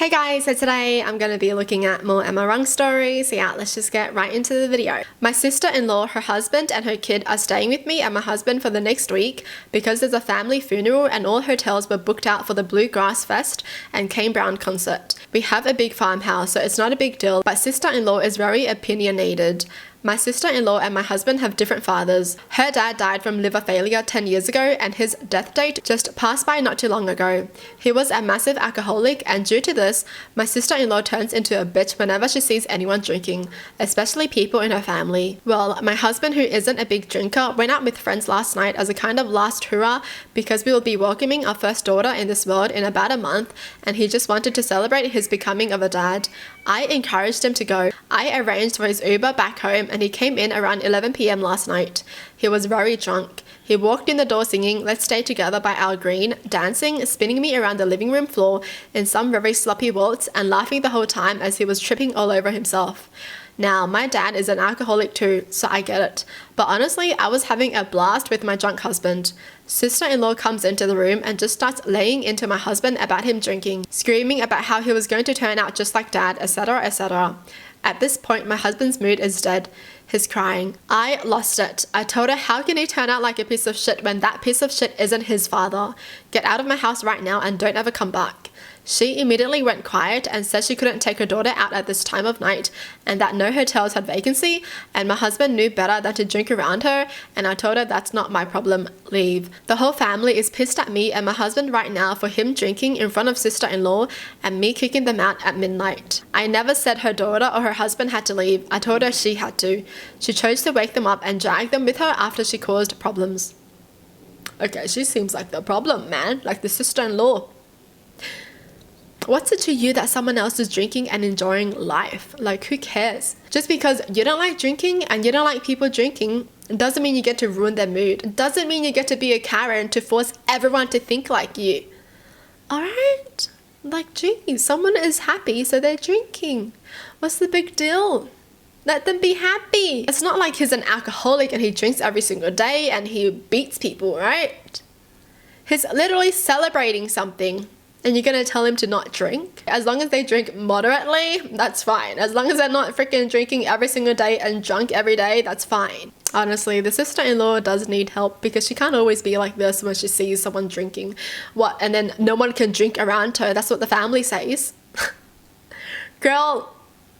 Hey guys, so today I'm going to be looking at more Emma Rung stories. So yeah, let's just get right into the video. My sister-in-law, her husband and her kid are staying with me and my husband for the next week because there's a family funeral and all hotels were booked out for the Bluegrass Fest and Kane Brown concert. We have a big farmhouse, so it's not a big deal, but sister-in-law is very opinionated. My sister-in-law and my husband have different fathers. Her dad died from liver failure 10 years ago and his death date just passed by not too long ago. He was a massive alcoholic and due to this, my sister-in-law turns into a bitch whenever she sees anyone drinking, especially people in her family. Well, my husband, who isn't a big drinker, went out with friends last night as a kind of last hurrah because we will be welcoming our first daughter in this world in about a month and he just wanted to celebrate his becoming of a dad. I encouraged him to go. I arranged for his Uber back home and he came in around 11 p.m. last night. He was very drunk. He walked in the door singing "Let's Stay Together" by Al Green, dancing, spinning me around the living room floor in some very sloppy waltz and laughing the whole time as he was tripping all over himself. Now, my dad is an alcoholic too, so I get it. But honestly, I was having a blast with my drunk husband. Sister-in-law comes into the room and just starts laying into my husband about him drinking, screaming about how he was going to turn out just like dad, etc, etc. At this point, my husband's mood is dead. He's crying. I lost it. I told her, how can he turn out like a piece of shit when that piece of shit isn't his father? Get out of my house right now and don't ever come back. She immediately went quiet and said she couldn't take her daughter out at this time of night and that no hotels had vacancy and my husband knew better than to drink around her and I told her that's not my problem, leave. The whole family is pissed at me and my husband right now for him drinking in front of sister-in-law and me kicking them out at midnight. I never said her daughter or her husband had to leave. I told her she had to. She chose to wake them up and drag them with her after she caused problems. Okay, she seems like the problem, man, like the sister-in-law. What's it to you that someone else is drinking and enjoying life? Like, who cares? Just because you don't like drinking and you don't like people drinking doesn't mean you get to ruin their mood. It doesn't mean you get to be a Karen to force everyone to think like you. Alright? Like, geez, someone is happy so they're drinking. What's the big deal? Let them be happy. It's not like he's an alcoholic and he drinks every single day and he beats people, right? He's literally celebrating something. And you're gonna tell him to not drink? As long as they drink moderately, that's fine. As long as they're not freaking drinking every single day and drunk every day, that's fine. Honestly, the sister-in-law does need help because she can't always be like this when she sees someone drinking. What, and then no one can drink around her? That's what the family says. Girl,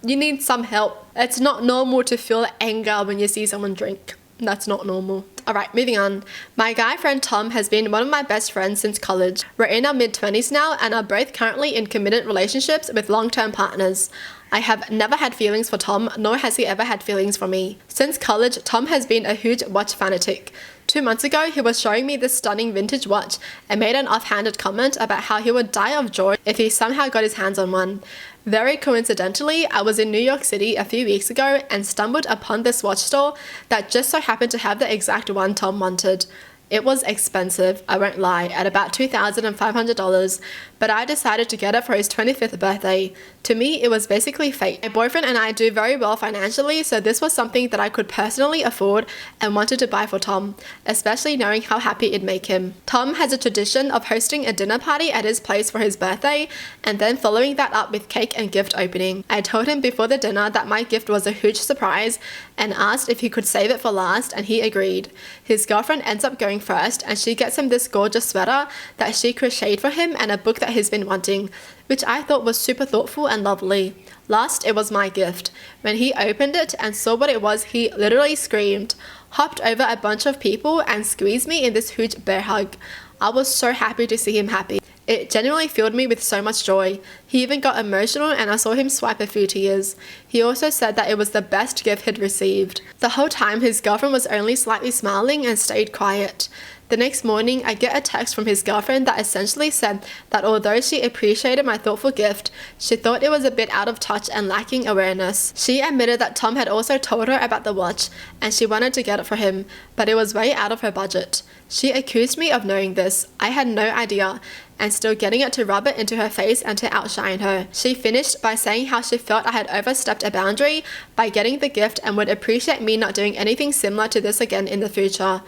you need some help. It's not normal to feel anger when you see someone drink. That's not normal. Alright, moving on. My guy friend Tom has been one of my best friends since college. We're in our mid-20s now and are both currently in committed relationships with long-term partners. I have never had feelings for Tom, nor has he ever had feelings for me. Since college, Tom has been a huge watch fanatic. 2 months ago, he was showing me this stunning vintage watch and made an offhanded comment about how he would die of joy if he somehow got his hands on one. Very coincidentally, I was in New York City a few weeks ago and stumbled upon this watch store that just so happened to have the exact one Tom wanted. It was expensive, I won't lie, at about $2,500, but I decided to get it for his 25th birthday. To me, it was basically fate. My boyfriend and I do very well financially, so this was something that I could personally afford and wanted to buy for Tom, especially knowing how happy it'd make him. Tom has a tradition of hosting a dinner party at his place for his birthday, and then following that up with cake and gift opening. I told him before the dinner that my gift was a huge surprise and asked if he could save it for last, and he agreed. His girlfriend ends up going first and she gets him this gorgeous sweater that she crocheted for him and a book that he's been wanting, which I thought was super thoughtful and lovely. Last, it was my gift. When he opened it and saw what it was, he literally screamed, hopped over a bunch of people and squeezed me in this huge bear hug. I was so happy to see him happy. It genuinely filled me with so much joy. He even got emotional and I saw him swipe a few tears. He also said that it was the best gift he'd received. The whole time his girlfriend was only slightly smiling and stayed quiet. The next morning, I get a text from his girlfriend that essentially said that although she appreciated my thoughtful gift, she thought it was a bit out of touch and lacking awareness. She admitted that Tom had also told her about the watch and she wanted to get it for him, but it was way out of her budget. She accused me of knowing this. I had no idea, and still getting it to rub it into her face and to outshine her. She finished by saying how she felt I had overstepped a boundary by getting the gift and would appreciate me not doing anything similar to this again in the future.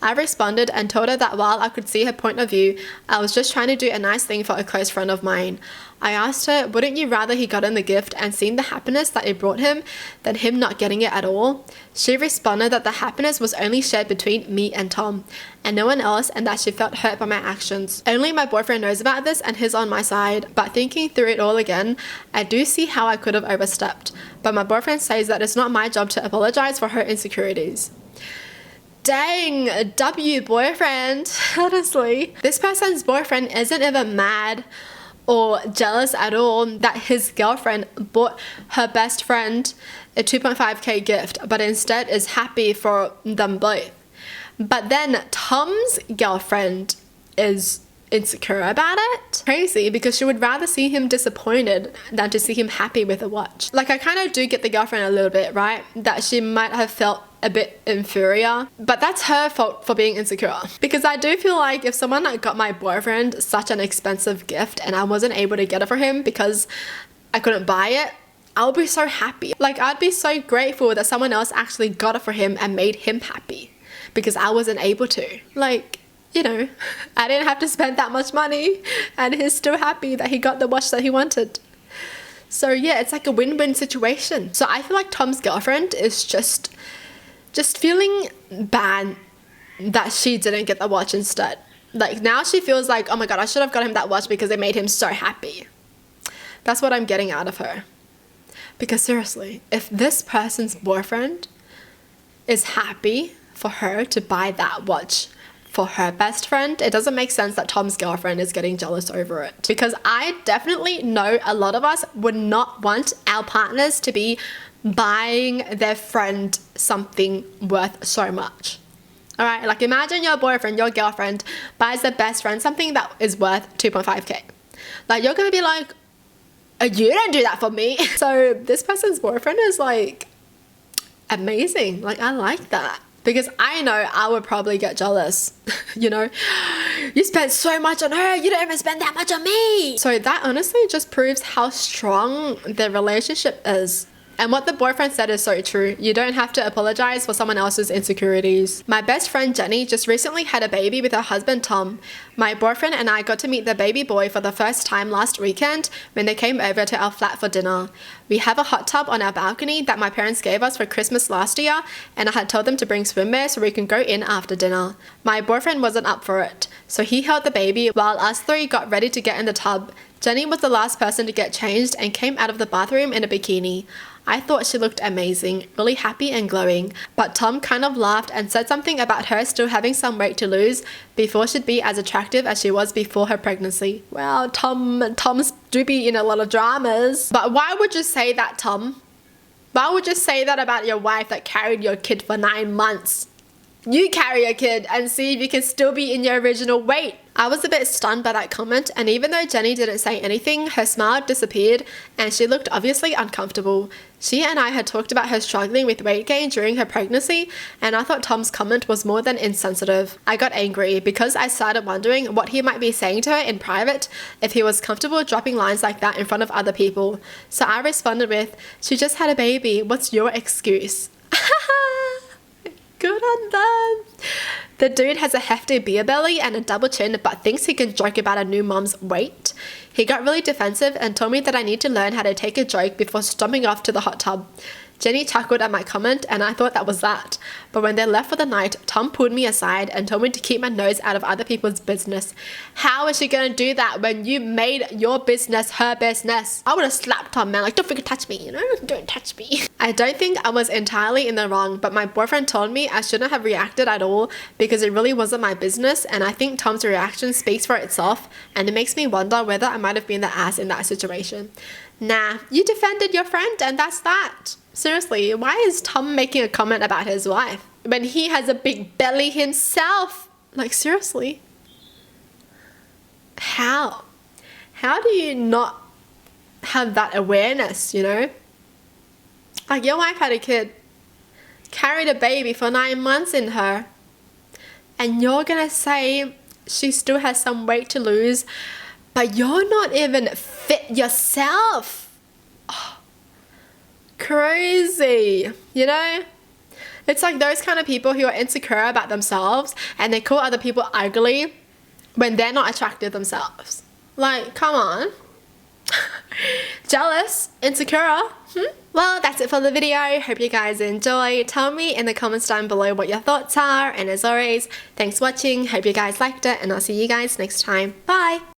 I responded and told her that while I could see her point of view, I was just trying to do a nice thing for a close friend of mine. I asked her, wouldn't you rather he gotten the gift and seen the happiness that it brought him than him not getting it at all? She responded that the happiness was only shared between me and Tom, and no one else, and that she felt hurt by my actions. Only my boyfriend knows about this and he's on my side, but thinking through it all again, I do see how I could have overstepped. But my boyfriend says that it's not my job to apologize for her insecurities. Dang, W boyfriend, honestly. This person's boyfriend isn't even mad or jealous at all that his girlfriend bought her best friend a 2.5k gift, but instead is happy for them both. But then Tom's girlfriend is insecure about it. Crazy, because she would rather see him disappointed than to see him happy with a watch. Like, I kind of do get the girlfriend a little bit, right? That she might have felt a bit inferior, but that's her fault for being insecure. Because I do feel like if someone like got my boyfriend such an expensive gift and I wasn't able to get it for him because I couldn't buy it, I would be so happy. Like, I'd be so grateful that someone else actually got it for him and made him happy because I wasn't able to. Like, you know, I didn't have to spend that much money and he's still happy that he got the watch that he wanted. So yeah, it's like a win-win situation. So I feel like Tom's girlfriend is just feeling bad that she didn't get the watch instead. Like, now she feels like, oh my god, I should have got him that watch because it made him so happy. That's what I'm getting out of her. Because seriously, if this person's boyfriend is happy for her to buy that watch for her best friend, it doesn't make sense that Tom's girlfriend is getting jealous over it. Because I definitely know a lot of us would not want our partners to be buying their friend something worth so much. Alright, like imagine your boyfriend, your girlfriend buys their best friend something that is worth 2.5k. Like, you're gonna be like, you don't do that for me. So this person's boyfriend is like amazing. Like, I like that. Because I know I would probably get jealous. You know, you spent so much on her, you don't even spend that much on me. So that honestly just proves how strong their relationship is. And what the boyfriend said is so true. You don't have to apologize for someone else's insecurities. My best friend Jenny just recently had a baby with her husband Tom. My boyfriend and I got to meet the baby boy for the first time last weekend when they came over to our flat for dinner. We have a hot tub on our balcony that my parents gave us for Christmas last year, and I had told them to bring swimwear so we can go in after dinner. My boyfriend wasn't up for it, so he held the baby while us three got ready to get in the tub. Jenny was the last person to get changed and came out of the bathroom in a bikini. I thought she looked amazing, really happy and glowing, but Tom kind of laughed and said something about her still having some weight to lose before she'd be as attractive as she was before her pregnancy. Well, Tom's do be in a lot of dramas. But why would you say that, Tom? Why would you say that about your wife that carried your kid for 9 months? You carry a kid and see if you can still be in your original weight. I was a bit stunned by that comment, and even though Jenny didn't say anything, her smile disappeared and she looked obviously uncomfortable. She and I had talked about her struggling with weight gain during her pregnancy, and I thought Tom's comment was more than insensitive. I got angry because I started wondering what he might be saying to her in private if he was comfortable dropping lines like that in front of other people. So I responded with, "She just had a baby, what's your excuse?" Good on them. The dude has a hefty beer belly and a double chin but thinks he can joke about a new mom's weight. He got really defensive and told me that I need to learn how to take a joke before stomping off to the hot tub. Jenny chuckled at my comment and I thought that was that. But when they left for the night, Tom pulled me aside and told me to keep my nose out of other people's business. How is she gonna do that when you made your business her business? I would have slapped Tom, man. Like, don't freaking touch me, you know? Don't touch me. I don't think I was entirely in the wrong, but my boyfriend told me I shouldn't have reacted at all because it really wasn't my business, and I think Tom's reaction speaks for itself, and it makes me wonder whether I might have been the ass in that situation. Nah, you defended your friend and that's that. Seriously, why is Tom making a comment about his wife when he has a big belly himself? Like, seriously? How? How do you not have that awareness, you know? Like, your wife had a kid, carried a baby for 9 months in her, and you're gonna say she still has some weight to lose, but you're not even fit yourself. Oh, crazy, you know? It's like those kind of people who are insecure about themselves and they call other people ugly when they're not attractive themselves. Like, come on. Jealous? Insecure? Well, that's it for the video. Hope you guys enjoy. Tell me in the comments down below what your thoughts are. And as always, thanks for watching. Hope you guys liked it. And I'll see you guys next time. Bye!